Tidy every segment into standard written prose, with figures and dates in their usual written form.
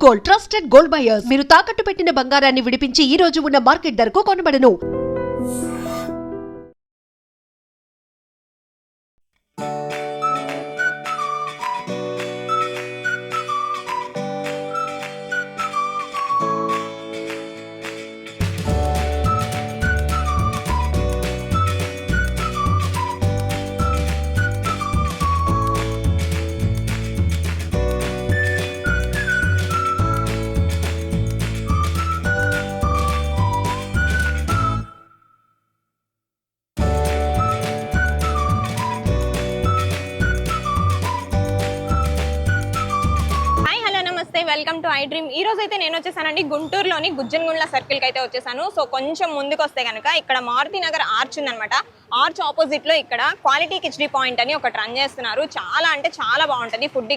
Gold, trusted gold buyers. మీరు తాకట్టు పెట్టిన బంగారాన్ని విడిపించి ఈ రోజు ఉన్న మార్కెట్ ధరకు కొనబడను. Welcome to I dream. ఈ రోజు అయితే నేను వచ్చేసానండి గుంటూరులోని గుజ్జనగుండ్ల సర్కిల్ కి అయితే వచ్చేసాను. సో కొంచెం ముందుకు వస్తే కనుక ఇక్కడ మారుతి నగర్ ఆర్చ్ ఉందన్నమాట. ఆర్చ్ ఆపోజిట్ లో ఇక్కడ క్వాలిటీ కిచడీ పాయింట్ అని ఒకటి రన్ చేస్తున్నారు. చాలా అంటే చాలా బాగుంటుంది ఫుడ్.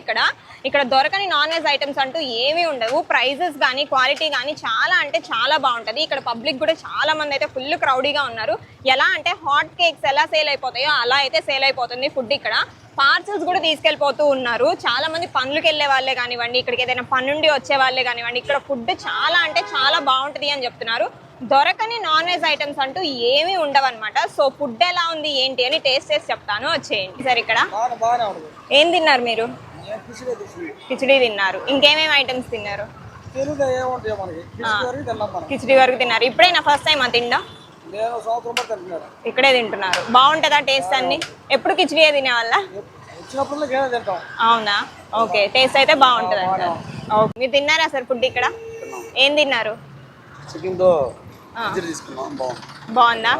ఇక్కడ దొరకని నాన్ వెజ్ ఐటమ్స్ అంటూ ఏమీ ఉండవు. ప్రైజెస్ కానీ క్వాలిటీ కానీ చాలా అంటే చాలా బాగుంటుంది. ఇక్కడ పబ్లిక్ కూడా చాలా మంది అయితే ఫుల్ క్రౌడీగా ఉన్నారు. ఎలా అంటే హాట్ కేక్స్ ఎలా సేల్ అయిపోతాయో అలా అయితే సేల్ అయిపోతుంది ఫుడ్. ఇక్కడ పార్సల్స్ కూడా తీసుకెళ్ళిపోతూ ఉన్నారు. చాలా మంది పనులకు వెళ్ళే వాళ్ళే కానివ్వండి, ఇక్కడికి ఏదైనా పనుండి వచ్చే వాళ్ళే కానివ్వండి, ఇక్కడ ఫుడ్ చాలా అంటే చాలా బాగుంటుంది అని చెప్తున్నారు. దొరకని నాన్ వెజ్ ఐటమ్స్ అంటూ ఏమీ ఉండవు అనమాట. సో ఫుడ్ ఎలా ఉంది ఏంటి అని టేస్ట్ చేసి చెప్తాను, వచ్చేయండి. సార్ ఇక్కడ ఏం తిన్నారు మీరు? కిచడీ తిన్నారు. ఇంకేమేమి ఐటమ్స్ తిన్నారు? కిచడీ వరకు తిన్నారు. ఇప్పుడైనా ఫస్ట్ టైం తిండా? ఇక్కడే తింటున్నారు. బాగుంటుందా టేస్ట్ అన్ని? ఎప్పుడు కిచడీ తినేవాళ్ళ? అవునా? ఓకే, టేస్ట్ అయితే బాగుంటుంది అంటారు. ఓకే, మీరు తిన్నారా సార్ ఫుడ్ ఇక్కడ? ఏం తిన్నారు? బాగుందా?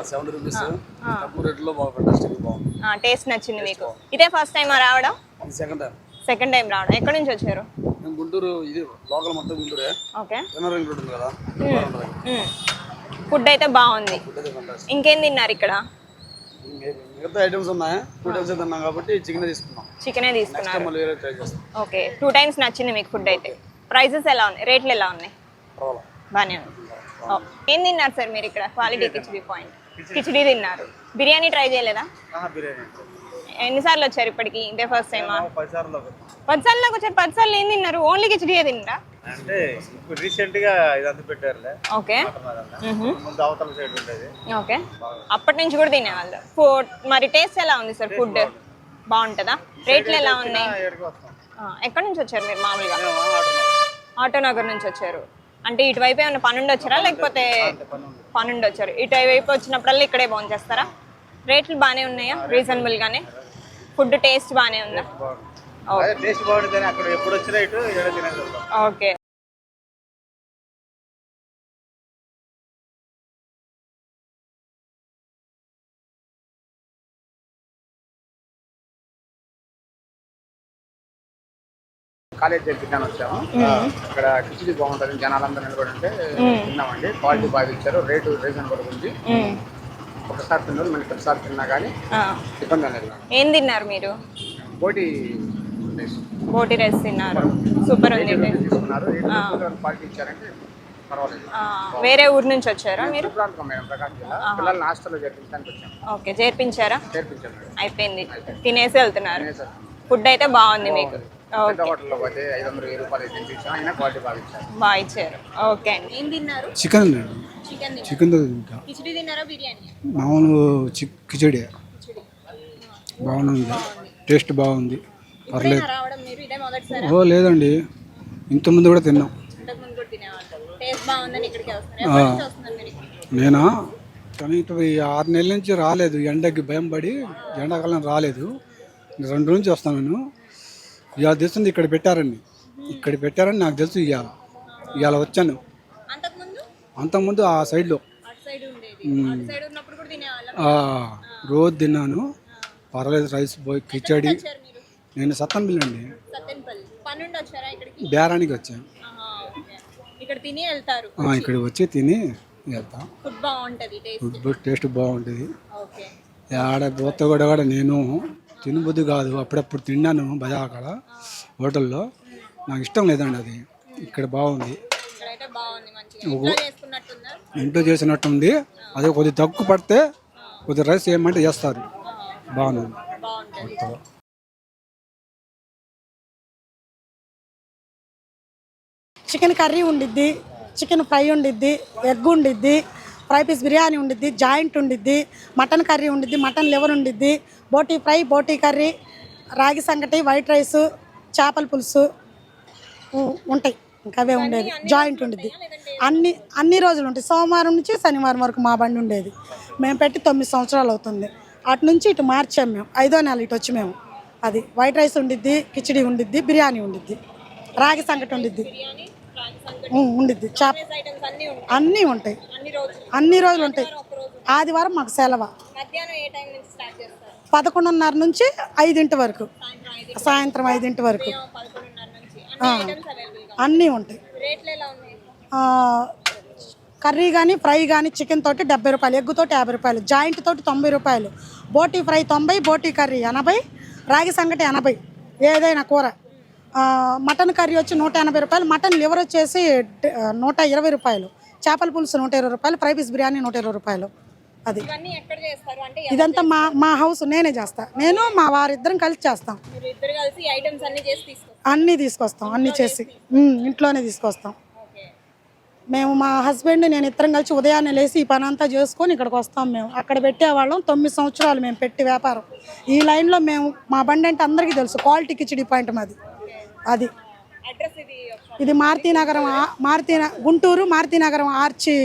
టేస్ట్ నచ్చింది మీకు? ఇదే ఫస్ట్ టైం రావడం? సెకండ్ టైం రావడం. ఎక్కడి నుంచి వచ్చారు? గుంటూరు. ఇది లోకల్ మొత్తం గుంటూరే. ఓకే. కదా. ఫుడ్ అయితే బాగుంది. ఇంకేం తిన్నారు ఇక్కడ? మిగతా ఐటమ్స్ ఉన్నాయి. 2 టైమ్స్ తిన్నాం కాబట్టి చికెనే తీసుకున్నారు. ఓకే, 2 టైమ్స్ నచ్చింది మీకు ఫుడ్ అయితే. ప్రైజెస్ ఎలా ఉన్నాయి? రేట్లు ఎలా ఉన్నాయి? బాగానే ఉంది. ఏం తిన్నారు సార్ మీరు ఇక్కడ? క్వాలిటీ కిచడీ పాయింట్ కిచడీ తిన్నారు. బిర్యానీ ట్రై చేయలేదా? ఎన్నిసార్లు వచ్చారు ఇప్పటికి? ఇదే ఫస్ట్ టైమా? 10 సార్లు వచ్చారు. 10 సార్లు ఏం తిన్నారు? ఓన్లీ కిచడీ తిన్నారా? అంటే ఇప్పుడు రీసెంట్ గా ఇదంతా పెట్టారులే. ఓకే. ముందు అవతల సైడ్ ఉండేది. ఓకే, అప్పటి నుంచి కూడా తినేవాళ్ళు. మరి టేస్ట్ ఎలా ఉంది సార్? ఫుడ్ బాగుంటుందా? రేట్లు ఎలా ఉన్నాయి? ఎక్కడి నుంచి వచ్చారు మీరు మామూలుగా? ఆటోనగర్ నుంచి వచ్చారు. అంటే ఇటువైపు ఏమైనా పనుండి వచ్చారా లేకపోతే? పనుండి వచ్చారు. ఇటువైపు వచ్చినప్పుడల్లా ఇక్కడే భోంచేస్తారా? రేట్లు బాగానే ఉన్నాయా? రీజనబుల్ గానే? ఫుడ్ టేస్ట్ బాగానే ఉందా? ఓకే. కాలేజ్ తిన్నాను వచ్చాము. ఇక్కడ కిచడీ బాగుంటుంది, జనాలందరూ నిలబడి ఉంటే తిన్నామండి. క్వాలిటీ బాగా ఇచ్చారు, రేటు రీజనబుల్ ఉంది. ఒకసారి తిన్నారు, మళ్ళీ ప్రతిసారి తిన్నా కానీ ఇబ్బంది అనేది. ఏం తిన్నారు మీరు? బోటి రైస్ తిన్నారు. సూపర్ ఉంది. క్వాలిటీ ఇచ్చారంటే పర్వాలేదు. వేరే ఊరు నుంచి వచ్చారా మీరు? ప్రాంతం మేడం, ప్రకాశం జిల్లా. పిల్లల్ని హాస్టల్లో చేర్పించడానికి వచ్చాము. ఓకే, చేర్పించారా? అయిపోయింది, తినేసి వెళ్తున్నారు. ఫుడ్ అయితే బాగుంది మీకు? హోటల్లో పోతే 500 రూపాయలు తినిపించాం, అయినా క్వాలిటీ బాగా ఇచ్చారు. ఓకే అండి. ఏం తిన్నారు? చికెన్ కిచడీ తిన్నారా? బిర్యానీ? మామూలు కిచడీ బాగుంది, టేస్ట్ బాగుంది, పర్లేదు. ఓ లేదండి, ఇంతకుముందు కూడా తిన్నాం. నేనా కానీ 6 నెలల నుంచి రాలేదు. ఎండకి భయం పడి ఎండాకాలం రాలేదు. 2 నుంచి వస్తాను నేను. ఇవాళ తెలుస్తుంది ఇక్కడ పెట్టారని నాకు తెలుసు. ఇవాళ వచ్చాను. అంతకుముందు ఆ సైడ్లో రోజు తిన్నాను, పర్వాలేదు. రైస్ పోయి కిచడీ. నేను సత్తెనపల్లి అండి, బేరానికి వచ్చాను. ఇక్కడ వచ్చి తిని వెళ్తాం. ఫుడ్ టేస్ట్ బాగుంటుంది. ఆడ పోతే కూడా నేను తినబుద్ధి కాదు. అప్పుడప్పుడు తిన్నాను బజార్ అక్కడ హోటల్లో. నాకు ఇష్టం లేదండి అది. ఇక్కడ బాగుంది, ఇంట్లో చేసినట్టుంది. అదే కొద్దిగా తక్కువ పడితే కొద్దిగా రైస్ ఏమంటే చేస్తారు. బాగుంది. చికెన్ కర్రీ ఉండిద్ది, చికెన్ ఫ్రై ఉండిద్ది, ఎగ్ ఉండిద్ది, ఫ్రై పీస్ బిర్యానీ ఉండిద్ది, జాయింట్ ఉండిద్ది, మటన్ కర్రీ ఉండిద్ది, మటన్ లివర్ ఉండిద్ది, బోటీ ఫ్రై, బోటీ కర్రీ, రాగి సంగటి, వైట్ రైసు, చేపల పులుసు ఉంటాయి. ఇంకా అవే ఉండేది. జాయింట్ ఉండిద్ది. అన్ని రోజులు ఉంటాయి. సోమవారం నుంచి శనివారం వరకు మా బండి ఉండేది. మేము పెట్టి 9 సంవత్సరాలు అవుతుంది. అటు నుంచి ఇటు మార్చాము మేము. 5వ నెల ఇటు వచ్చి మేము. అది వైట్ రైస్ ఉండిద్ది, కిచిడి ఉండిద్ది, బిర్యానీ ఉండిద్ది, రాగి సంగటి ఉండిద్ది, ఉండిద్ది, చేప అన్నీ ఉంటాయి. అన్ని రోజులు ఉంటాయి. ఆదివారం మాకు సెలవు. 11:30 నుంచి 5 వరకు, సాయంత్రం 5 వరకు అన్నీ ఉంటాయి. కర్రీ కానీ ఫ్రై కానీ చికెన్ తోటి 70 రూపాయలు, ఎగ్ తోటి 50 రూపాయలు, జాయింట్ తోటి 90 రూపాయలు, బోటీ ఫ్రై 90, బోటీ కర్రీ 80, రాగి సంగటి 80, ఏదైనా కూర. మటన్ కర్రీ వచ్చి 180 రూపాయలు, మటన్ లివర్ వచ్చేసి 120 రూపాయలు, చేపల పులుసు 120 రూపాయలు, ఫ్రై పీస్ బిర్యానీ 120 రూపాయలు. అది ఇదంతా మా హౌస్ నేనే చేస్తా. నేను మా వారిద్దరం కలిసి చేస్తాం. అన్నీ తీసుకొస్తాం, అన్నీ చేసి ఇంట్లోనే తీసుకొస్తాం. మేము మా హస్బెండ్ నేను ఇద్దరం కలిసి ఉదయాన్నే లేచి ఈ పని అంతా చేసుకొని ఇక్కడికి వస్తాం. మేము అక్కడ పెట్టేవాళ్ళం 9 సంవత్సరాలు మేము పెట్టి వ్యాపారం. ఈ లైన్లో మేము మా బండి అంటే అందరికీ తెలుసు. క్వాలిటీ కిచిడి పాయింట్ మాది. అది ఇది గుంటూరు మారుతీనగరం ఆర్చి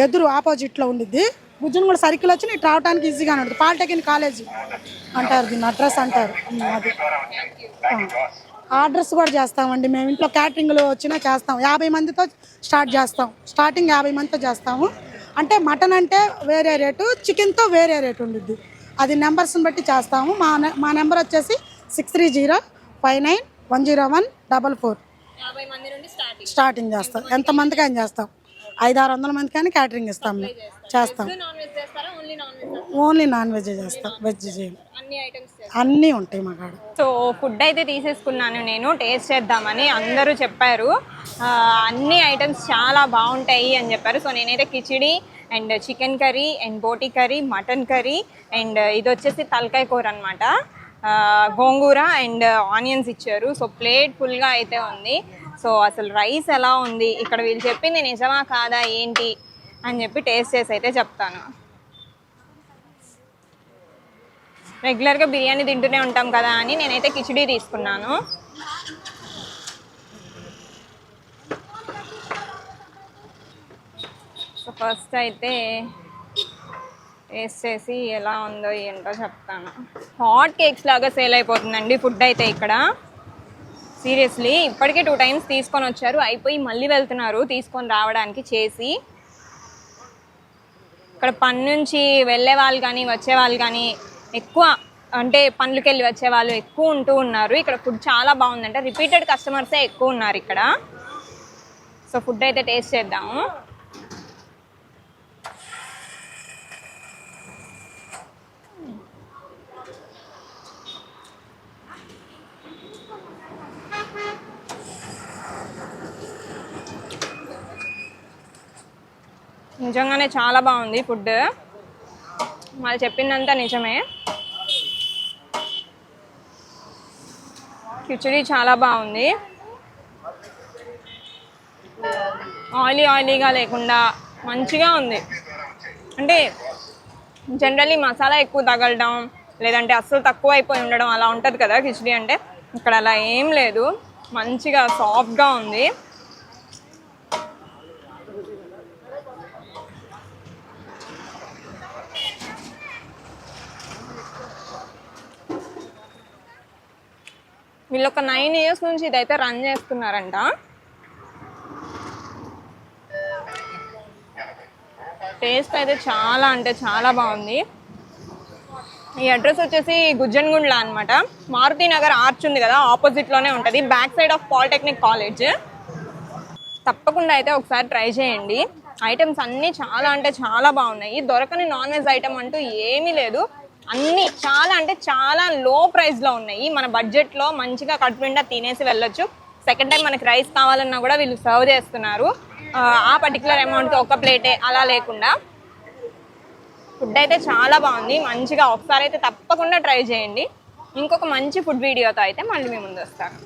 ఎదురు ఆపోజిట్లో ఉండిద్ది. గుజ్జనగూడ సర్కిల్ వచ్చి నీకు రావడానికి ఈజీగానే ఉంటుంది. పాలిటెక్నిక్ కాలేజీ అంటారు దీన్ని, అడ్రస్ అంటారు. అది ఆర్డర్స్ కూడా చేస్తామండి మేము. ఇంట్లో క్యాటరింగ్లు వచ్చినా చేస్తాం. 50 మందితో స్టార్ట్ చేస్తాం. స్టార్టింగ్ 50 మందితో చేస్తాము. అంటే మటన్ అంటే వేరే రేటు, చికెన్తో వేరే రేటు ఉండిద్ది. అది నెంబర్స్ని బట్టి చేస్తాము. మా నెంబర్ వచ్చేసి 6305910144. స్టార్టింగ్ చేస్తాం. ఎంతమందికి ఆయన చేస్తాం. 500-600 మందికి కానీ క్యాటరింగ్ ఇస్తాం. మేము చేస్తాం. ఓన్లీ నాన్ వెజ్ చేస్తాం. వెజ్ చేయం. అన్నీ ఉంటాయి మా కాడ. సో ఫుడ్ అయితే తీసేసుకున్నాను నేను, టేస్ట్ చేద్దామని. అందరూ చెప్పారు అన్ని ఐటమ్స్ చాలా బాగుంటాయి అని చెప్పారు. సో నేనైతే khichdi and chicken curry and boti curry, mutton curry and ఇది వచ్చేసి తలకాయ కూర అనమాట, గోంగూర అండ్ ఆనియన్స్ ఇచ్చారు. సో ప్లేట్ ఫుల్గా అయితే ఉంది. సో అసలు రైస్ ఎలా ఉంది, ఇక్కడ వీళ్ళు చెప్పింది నిజమా కాదా ఏంటి అని చెప్పి టేస్ట్ చేసి అయితే చెప్తాను. రెగ్యులర్గా బిర్యానీ తింటూనే ఉంటాం కదా అని నేనైతే కిచిడి తీసుకున్నాను. సో ఫస్ట్ అయితే టేస్ట్ చేసి ఎలా ఉందో ఏంటో చెప్తాను. హాట్ కేక్స్ లాగా సేల్ అయిపోతుందండి ఫుడ్ అయితే ఇక్కడ. సీరియస్లీ ఇప్పటికే 2 టైమ్స్ తీసుకొని వచ్చారు, అయిపోయి మళ్ళీ వెళ్తున్నారు తీసుకొని రావడానికి చేసి. ఇక్కడ పని నుంచి వెళ్ళే వాళ్ళు కానీ వచ్చే వాళ్ళు కానీ ఎక్కువ, అంటే పనులకి వెళ్ళి వచ్చే వాళ్ళు ఎక్కువ ఉంటూ ఉన్నారు. ఇక్కడ ఫుడ్ చాలా బాగుందంటే రిపీటెడ్ కస్టమర్సే ఎక్కువ ఉన్నారు ఇక్కడ. సో ఫుడ్ అయితే టేస్ట్ చేద్దాము. నిజంగానే చాలా బాగుంది ఫుడ్. వాళ్ళు చెప్పిందంతా నిజమే. కిచిడి చాలా బాగుంది. ఆయిలీగా లేకుండా మంచిగా ఉంది. అంటే జనరల్లీ మసాలా ఎక్కువ తగలడం లేదంటే అస్సలు తక్కువ అయిపోయి ఉండడం అలా ఉంటుంది కదా కిచిడి అంటే. ఇక్కడ అలా ఏం లేదు, మంచిగా సాఫ్ట్గా ఉంది. వీళ్ళు ఒక 9 years నుంచి ఇదైతే రన్ చేస్తున్నారంట. టేస్ట్ అయితే చాలా అంటే చాలా బాగుంది. ఈ అడ్రస్ వచ్చేసి గుజ్జన్గుండ్ల అనమాట. మారుతీనగర్ ఆర్చ్ ఉంది కదా, ఆపోజిట్లోనే ఉంటుంది, back side of polytechnic college. తప్పకుండా అయితే ఒకసారి ట్రై చేయండి. ఐటమ్స్ అన్నీ చాలా అంటే చాలా బాగున్నాయి. దొరకని నాన్ వెజ్ ఐటమ్ అంటూ ఏమీ లేదు. అన్నీ చాలా అంటే చాలా లో ప్రైస్లో ఉన్నాయి. మన బడ్జెట్లో మంచిగా కడుపు నిండా తినేసి వెళ్ళొచ్చు. సెకండ్ టైం మనకి రైస్ కావాలన్నా కూడా వీళ్ళు సర్వ్ చేస్తున్నారు. ఆ పర్టికులర్ అమౌంట్తో ఒక ప్లేటే అలా లేకుండా. ఫుడ్ అయితే చాలా బాగుంది. మంచిగా ఒకసారి అయితే తప్పకుండా ట్రై చేయండి. ఇంకొక మంచి ఫుడ్ వీడియోతో అయితే మళ్ళీ మీ ముందు వస్తాను.